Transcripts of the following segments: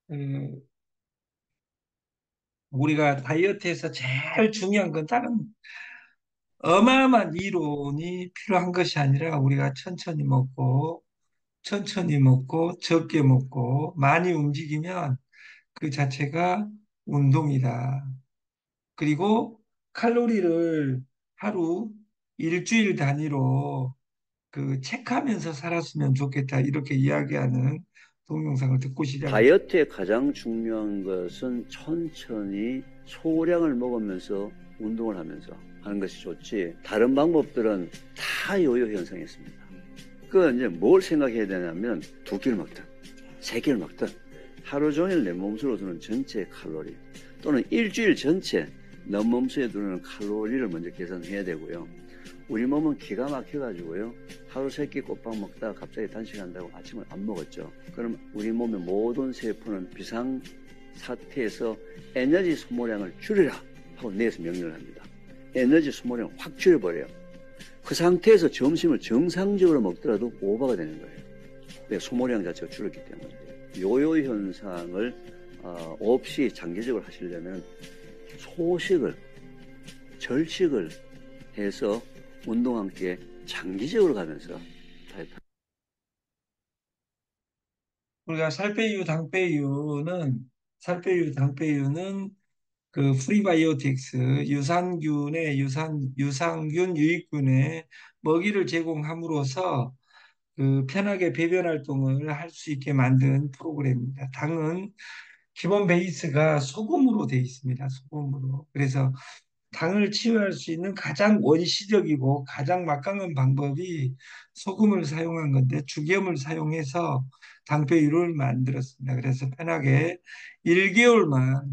그 우리가 다이어트에서 제일 중요한 건 다른 어마어마한 이론이 필요한 것이 아니라 우리가 천천히 먹고 적게 먹고 많이 움직이면 그 자체가 운동이다. 그리고 칼로리를 하루 일주일 단위로 체크하면서 살았으면 좋겠다. 이렇게 이야기하는 동영상을 듣고 시작을. 다이어트에 가장 중요한 것은 천천히 소량을 먹으면서 운동을 하면서 하는 것이 좋지, 다른 방법들은 다 요요 현상이 있습니다. 그 이제 뭘 생각해야 되냐면, 두 끼를 먹든 세 끼를 먹든 하루 종일 내 몸속으로 드는 전체 칼로리, 또는 일주일 전체 내 몸속에 들어오는 칼로리를 먼저 계산해야 되고요. 우리 몸은 기가 막혀가지고요, 하루 세 끼 꼬박 먹다가 갑자기 단식한다고 아침을 안 먹었죠. 그럼 우리 몸의 모든 세포는 비상 사태에서 에너지 소모량을 줄이라 하고 뇌에서 명령을 합니다. 에너지 소모량을 확 줄여버려요. 그 상태에서 점심을 정상적으로 먹더라도 오버가 되는 거예요. 왜? 소모량 자체가 줄었기 때문에. 요요 현상을 없이 장기적으로 하시려면 소식을, 절식을 해서 운동과 함께 장기적으로 가면서 다이어트. 우리가 살 빼유, 당 빼유는 그 프리바이오틱스 유산균 유익균에 먹이를 제공함으로써 편하게 배변 활동을 할 수 있게 만든 프로그램입니다. 당은 기본 베이스가 소금으로 되어 있습니다. 소금으로. 그래서 당을 치유할 수 있는 가장 원시적이고 가장 막강한 방법이 소금을 사용한 건데, 죽염을 사용해서 당배유를 만들었습니다. 그래서 편하게 1개월만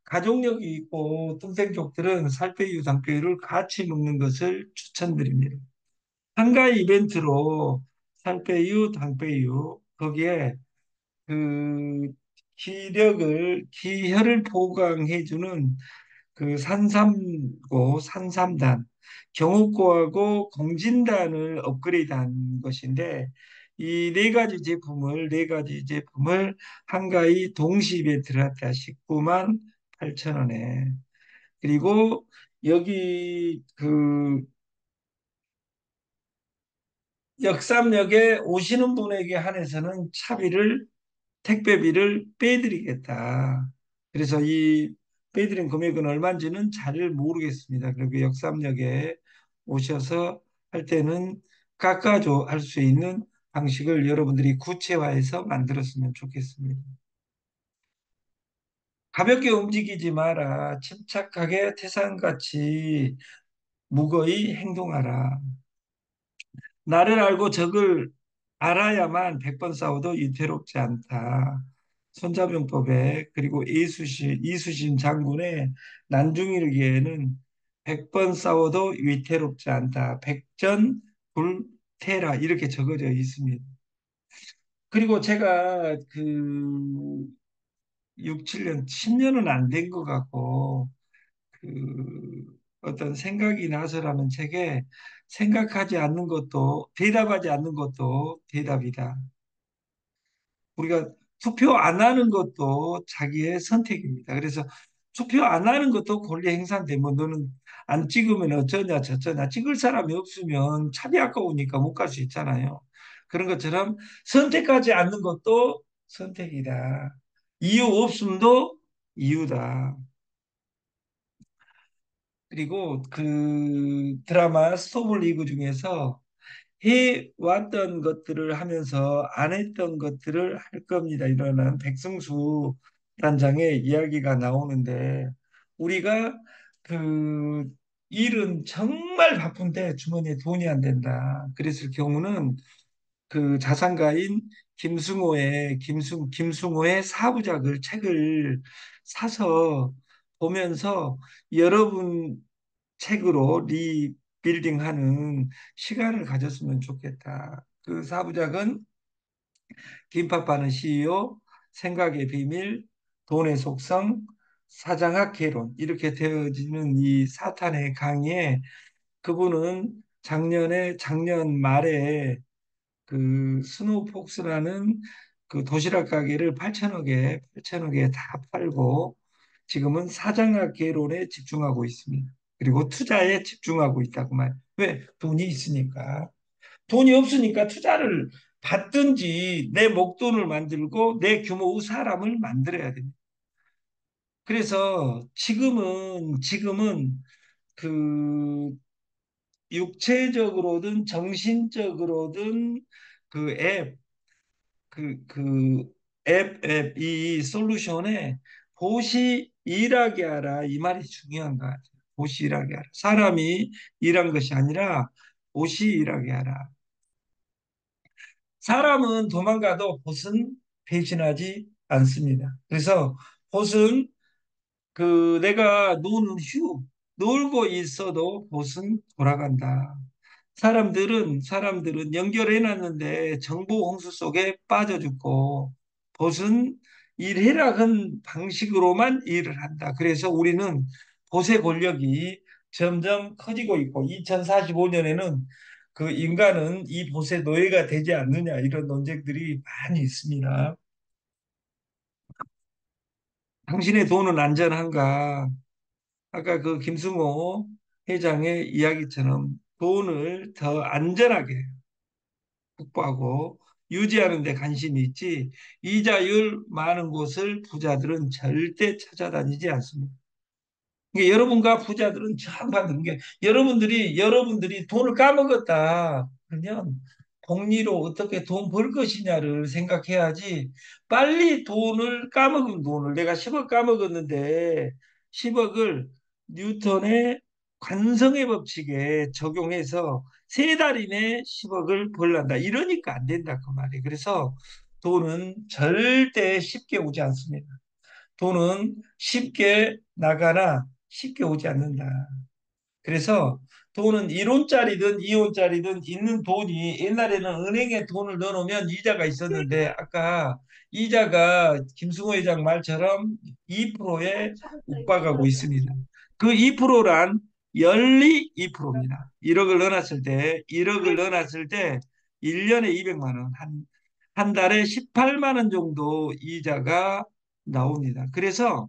가족력이 있고 동생족들은 살배유, 당배유를 같이 먹는 것을 추천드립니다. 한가위 이벤트로 살빼유, 당빼유 거기에 그 기혈을 보강해주는 산삼단, 경옥고하고 공진단을 업그레이드한 것인데, 이 네 가지 제품을 한가위 동시 이벤트를 했다. 19만 8천 원에. 그리고 여기 역삼역에 오시는 분에게 한해서는 택배비를 빼드리겠다. 그래서 이 빼드린 금액은 얼마인지는 잘 모르겠습니다. 그리고 역삼역에 오셔서 할 때는 깎아줘 할 수 있는 방식을 여러분들이 구체화해서 만들었으면 좋겠습니다. 가볍게 움직이지 마라. 침착하게 태산같이 무거이 행동하라. 나를 알고 적을 알아야만 100번 싸워도 위태롭지 않다. 손자병법에, 그리고 이수신 장군의 난중일기에는 100번 싸워도 위태롭지 않다. 백전불태라 이렇게 적어져 있습니다. 그리고 제가 6, 7년, 10년은 안 된 것 같고, 어떤 생각이 나서라는 책에 대답하지 않는 것도 대답이다. 우리가 투표 안 하는 것도 자기의 선택입니다. 그래서 투표 안 하는 것도 권리 행사인데, 뭐 너는 안 찍으면 어쩌냐 저쩌냐, 찍을 사람이 없으면 차비 아까우니까 못 갈 수 있잖아요. 그런 것처럼 선택하지 않는 것도 선택이다. 이유 없음도 이유다. 그리고 드라마 스토브 리그 중에서 해왔던 것들을 하면서 안 했던 것들을 할 겁니다. 이러는 백승수 단장의 이야기가 나오는데, 우리가 그 일은 정말 바쁜데 주머니에 돈이 안 된다. 그랬을 경우는 자산가인 김승호의 사부작을 책을 사서 보면서 여러분 책으로 리빌딩하는 시간을 가졌으면 좋겠다. 그 사부작은 김밥 파는 CEO, 생각의 비밀, 돈의 속성, 사장학 개론 이렇게 되어지는 이 사탄의 강의에, 그분은 작년 말에 스노우폭스라는 그 도시락 가게를 8천억에 다 팔고 지금은 사장학 개론에 집중하고 있습니다. 그리고 투자에 집중하고 있다고 말. 왜? 돈이 있으니까. 돈이 없으니까 투자를 받든지 내 목돈을 만들고 내 규모의 사람을 만들어야 됩니다. 그래서 지금은 그 육체적으로든 정신적으로든 그 앱, 이 솔루션에 보시 일하게 하라 이 말이 중요한 것 같아요. 보시 일하게 하라. 사람이 일한 것이 아니라 보시 일하게 하라. 사람은 도망가도 벗은 배신하지 않습니다. 그래서 벗은 내가 노는 놀고 있어도 벗은 돌아간다. 사람들은 연결해 놨는데 정보 홍수 속에 빠져 죽고 벗은 일해라 한 방식으로만 일을 한다. 그래서 우리는 벗의 권력이 점점 커지고 있고 2045년에는 그 인간은 이 벗의 노예가 되지 않느냐 이런 논쟁들이 많이 있습니다. 당신의 돈은 안전한가? 아까 그 김승호 회장의 이야기처럼 돈을 더 안전하게 확보하고 유지하는 데 관심이 있지 이자율 많은 곳을 부자들은 절대 찾아다니지 않습니다. 그러니까 여러분과 부자들은 처음 받는 게 여러분들이 돈을 까먹었다. 그러면 복리로 어떻게 돈 벌 것이냐를 생각해야지 빨리 돈을 까먹은 돈을 내가 10억 까먹었는데 10억을 뉴턴의 관성의 법칙에 적용해서 세 달 이내 10억을 벌란다. 이러니까 안 된다 그 말이에요. 그래서 돈은 절대 쉽게 오지 않습니다. 돈은 쉽게 나가나 쉽게 오지 않는다. 그래서 돈은 1원짜리든 2원짜리든 있는 돈이 옛날에는 은행에 돈을 넣어놓으면 이자가 있었는데 아까 이자가 김승호 회장 말처럼 2%에 욱박하고 있습니다. 그 2%란 연리 2%입니다. 1억을 넣어놨을 때 1년에 200만 원, 한 달에 18만 원 정도 이자가 나옵니다. 그래서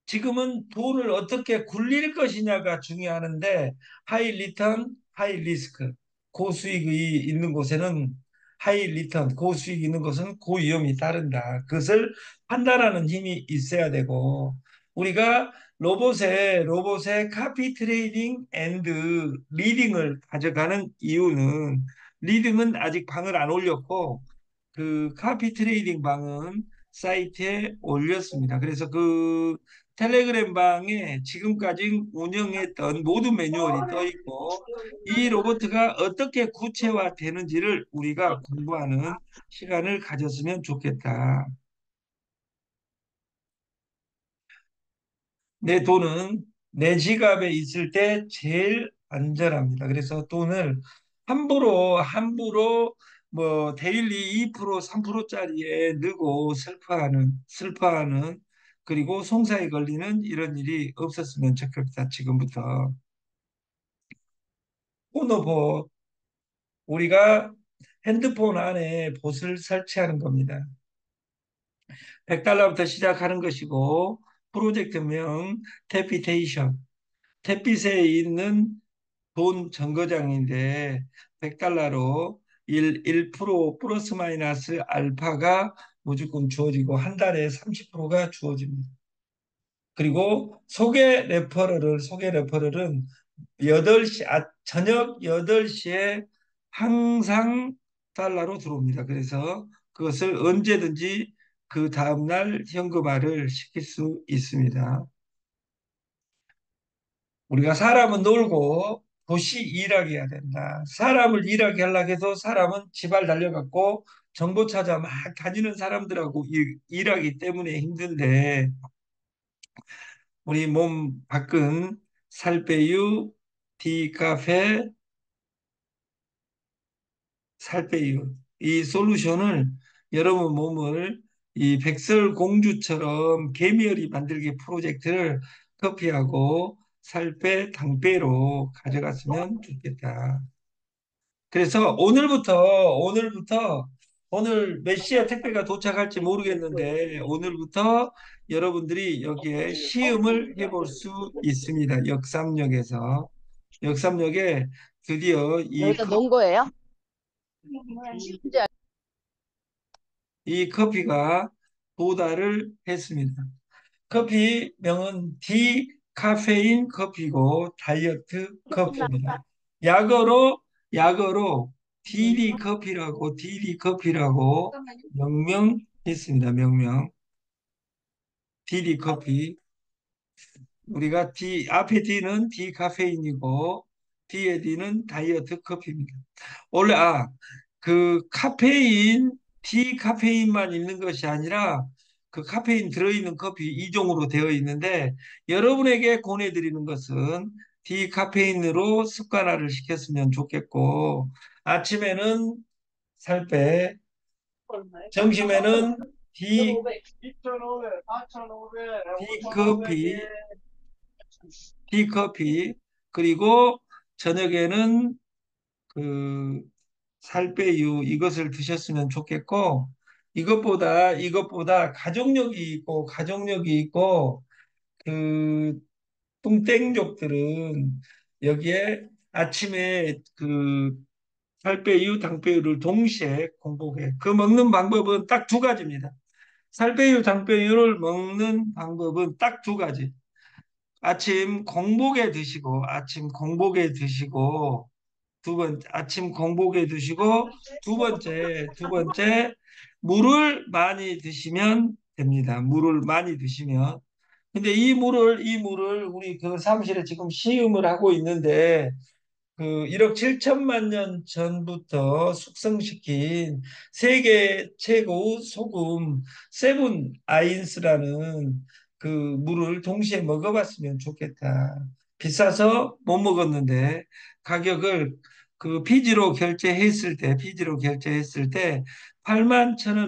지금은 돈을 어떻게 굴릴 것이냐가 중요한데 하이 리턴, 하이 리스크. 고수익이 있는 곳에는 하이 리턴, 고수익이 있는 곳은 고위험이 따른다. 그것을 판단하는 힘이 있어야 되고 우리가 로봇의 카피 트레이딩 앤드 리딩을 가져가는 이유는 리딩은 아직 방을 안 올렸고 그 카피 트레이딩 방은 사이트에 올렸습니다. 그래서 그 텔레그램 방에 지금까지 운영했던 모든 매뉴얼이 떠 있고 이 로봇가 어떻게 구체화되는지를 우리가 공부하는 시간을 가졌으면 좋겠다. 내 돈은 내 지갑에 있을 때 제일 안전합니다. 그래서 돈을 함부로 뭐 데일리 2% 3%짜리에 넣고 슬퍼하는 그리고 송사에 걸리는 이런 일이 없었으면 좋겠다. 지금부터 폰오버 우리가 핸드폰 안에 봇을 설치하는 겁니다. 100달러부터 시작하는 것이고 프로젝트명 태피테이션 햇빛에 있는 돈 정거장인데 100달러로 1% 플러스 마이너스 알파가 무조건 주어지고 한 달에 30%가 주어집니다. 그리고 소개 레퍼럴은 저녁 8시에 항상 달러로 들어옵니다. 그래서 그것을 언제든지 그 다음날 현금화를 시킬 수 있습니다. 우리가 사람은 놀고 도시 일하게 해야 된다. 사람을 일하게 하려고 해도 사람은 지발 달려갖고 정보 찾아 막 다니는 사람들하고 일하기 때문에 힘든데 우리 몸 밖은 살빼유, 디카페, 살빼유 이 솔루션을 여러분 몸을 이 백설공주처럼 개미열이 만들기 프로젝트를 커피하고 살빼 당빼로 가져갔으면 좋겠다. 그래서 오늘부터 오늘 몇 시에 택배가 도착할지 모르겠는데 오늘부터 여러분들이 여기에 시음을 해볼 수 있습니다. 역삼역에서. 역삼역에 드디어 여기다 놓은 거예요? 이제 이 커피가 도달을 했습니다. 커피 명은 디카페인 커피고 다이어트 커피입니다. 약어로 디디 커피라고 명명했습니다. 명명. 디디 커피. 우리가 앞에 D는 디카페인이고 뒤에 D는 다이어트 커피입니다. 원래 그 카페인 디카페인만 있는 것이 아니라 그 카페인 들어있는 커피 2종으로 되어 있는데 여러분에게 권해드리는 것은 디카페인으로 습관화를 시켰으면 좋겠고 아침에는 살 빼, 점심에는 디 2,500, 4,500, 디커피 5,500에 디커피 그리고 저녁에는 그 살빼유 이것을 드셨으면 좋겠고 이것보다 가족력이 있고 그 뚱땡족들은 여기에 아침에 그 살빼유 당빼유를 동시에 공복해 그 먹는 방법은 딱 두 가지입니다. 살빼유 당빼유를 먹는 방법은 딱 두 가지. 아침 공복에 드시고 아침 공복에 드시고 두 번째 물을 많이 드시면 됩니다. 물을 많이 드시면. 근데 이 물을 우리 그 사무실에 지금 시음을 하고 있는데 그 1억 7천만 년 전부터 숙성시킨 세계 최고의 소금 세븐 아인스라는 그 물을 동시에 먹어봤으면 좋겠다. 비싸서 못 먹었는데 가격을 그 피지로 결제했을 때 8만 천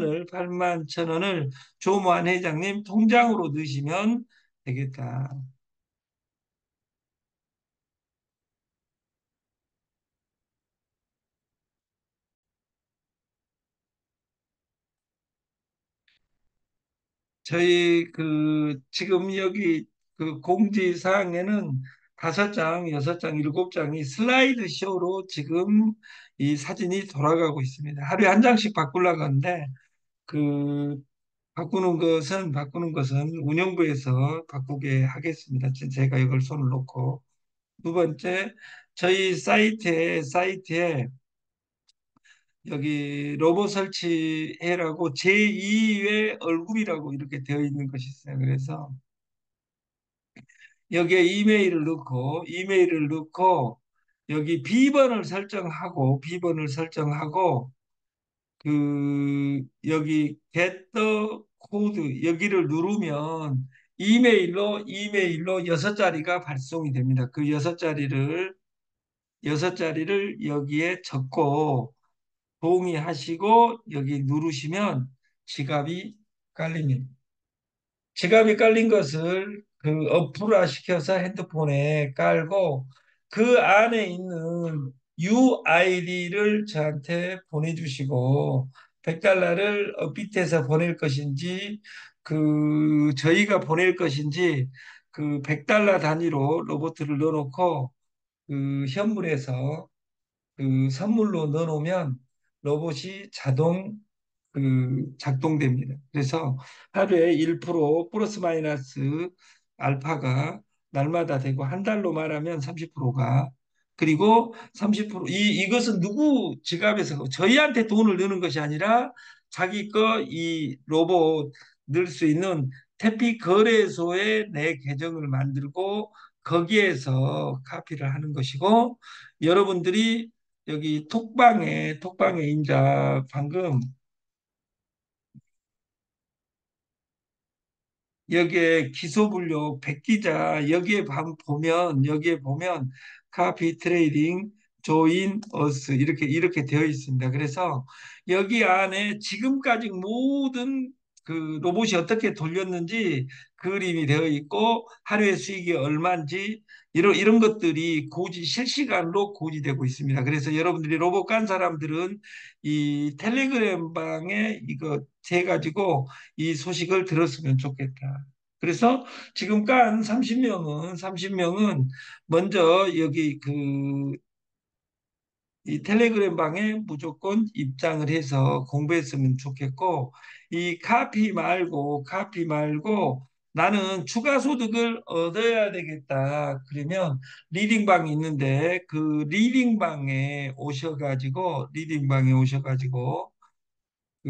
원을 조모한 회장님 통장으로 넣으시면 되겠다. 저희 그 지금 여기 그 공지사항에는 5장, 6장, 7장이 슬라이드 쇼로 지금 이 사진이 돌아가고 있습니다. 하루에 한 장씩 바꾸려고 하는데 그 바꾸는 것은 운영부에서 바꾸게 하겠습니다. 제가 이걸 손을 놓고 두 번째 저희 사이트에 여기 로봇 설치해라고 제2의 얼굴이라고 이렇게 되어 있는 것이 있어요. 그래서 여기에 이메일을 넣고 여기 비번을 설정하고 여기 get the code 여기를 누르면 이메일로 6자리가 발송이 됩니다. 그 6자리를 여기에 적고 동의하시고 여기 누르시면 지갑이 깔립니다. 지갑이 깔린 것을 그 어플화 시켜서 핸드폰에 깔고 그 안에 있는 UID를 저한테 보내주시고 100달러를 업비트해서 보낼 것인지 저희가 보낼 것인지 그 100달러 단위로 로봇을 넣어놓고 그 현물에서 그 선물로 넣어놓으면 로봇이 자동 작동됩니다. 그래서 하루에 1% 플러스 마이너스 알파가 날마다 되고 한 달로 말하면 30%가 그리고 30% 이것은 누구 지갑에서 저희한테 돈을 넣는 것이 아니라 자기 거 이 로봇 넣을 수 있는 태피 거래소에 내 계정을 만들고 거기에서 카피를 하는 것이고 여러분들이 여기 톡방에 인자 방금 여기에 기소분류 백기자 여기에 보면 카피 트레이딩 조인 어스 이렇게 되어 있습니다. 그래서 여기 안에 지금까지 모든 그 로봇이 어떻게 돌렸는지 그림이 되어 있고 하루의 수익이 얼마인지 이런 것들이 실시간으로 고지되고 있습니다. 그래서 여러분들이 로봇 간 사람들은 이 텔레그램 방에 이거 재 가지고 이 소식을 들었으면 좋겠다. 그래서 지금 깐 30명은 먼저 여기 이 텔레그램 방에 무조건 입장을 해서 공부했으면 좋겠고, 이 카피 말고 나는 추가 소득을 얻어야 되겠다. 그러면 리딩방이 있는데 그 리딩방에 오셔가지고 그